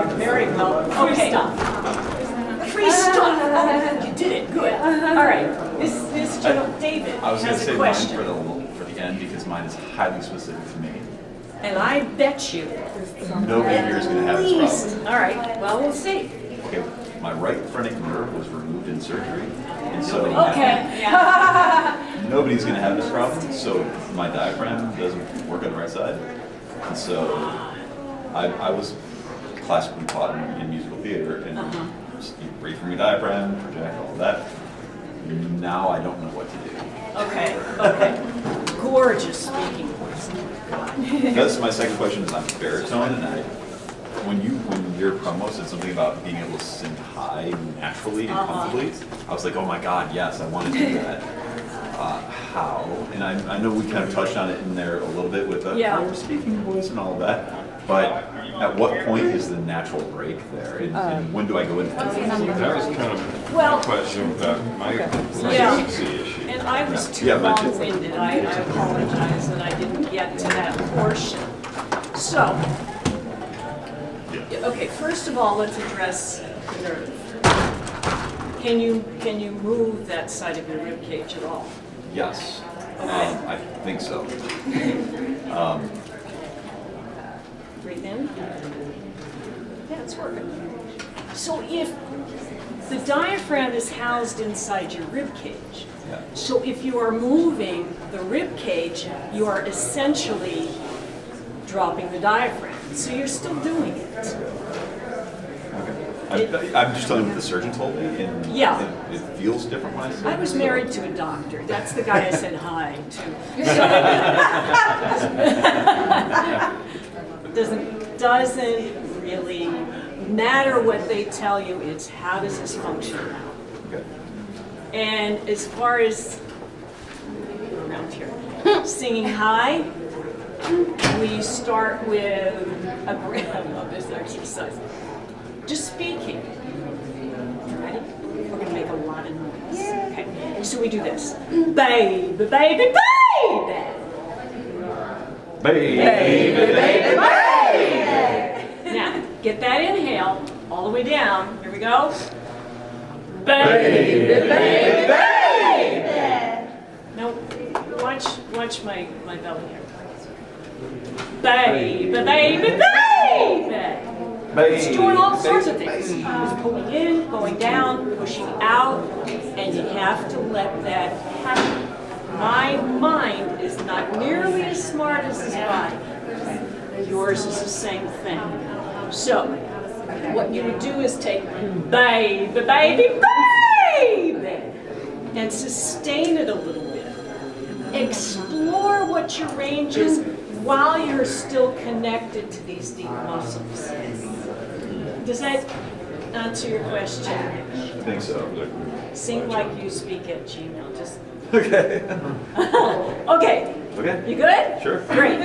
Very well. Okay. Free stuff. Oh, you did it. Good. All right. This gentleman, David, I was going to has a say question. mine for the end because mine is highly specific to me. And I bet you. Nobody here is going to have this problem. All right. Well, we'll see. Okay, my right phrenic nerve was removed in surgery, and so Okay. nobody's going to have this problem. So my diaphragm doesn't work on the right side, and so I was classically taught in musical theater, and just, you breathe from your diaphragm, project all of that. Now I don't know what to do. Okay. Okay. Gorgeous speaking voice. That's my second question. Is I'm baritone, and when your promo said something about being able to sing high naturally and comfortably, I was like, oh my God, yes, I want to do that. How? And I know we kind of touched on it in there a little bit with the higher speaking voice and all of that, but at what point is the natural break there? And when do I go into That was kind of my question about my consistency issue. And I was too long-winded. I apologize that I didn't get to that portion. So, okay, first of all, let's address the nerve. Can you move that side of your rib cage at all? Yes, Okay. I think so. Breathe in. Yeah, it's working. So if the diaphragm is housed inside your rib cage, so if you are moving the rib cage, you are essentially dropping the diaphragm. So you're still doing it. I'm just telling you what the surgeon told me, and it feels different when I say it. I was married to a doctor. That's the guy I said hi to. Doesn't really matter what they tell you. It's how does this function now? Okay. And as far as around here, singing high, we start with I love this exercise. Just speaking. Ready? We're gonna make a lot of noise. Okay. So we do this. Baby, baby, baby. Baby, baby, baby, baby. Now, get that inhale all the way down. Here we go. Baby, baby, baby. Now, watch my belly here. Baby, baby, baby. It's doing all sorts of things. It's pulling in, going down, pushing out, and you have to let that happen. My mind is not nearly as smart as this body. Yours is the same thing. So, what you would do is take baby, baby, baby, and sustain it a little bit. Explore what your range is while you're still connected to these deep muscles. Does that answer your question? I think so. Sing like you speak at Gmail. Just Okay. okay. Okay. You good? Sure. Great.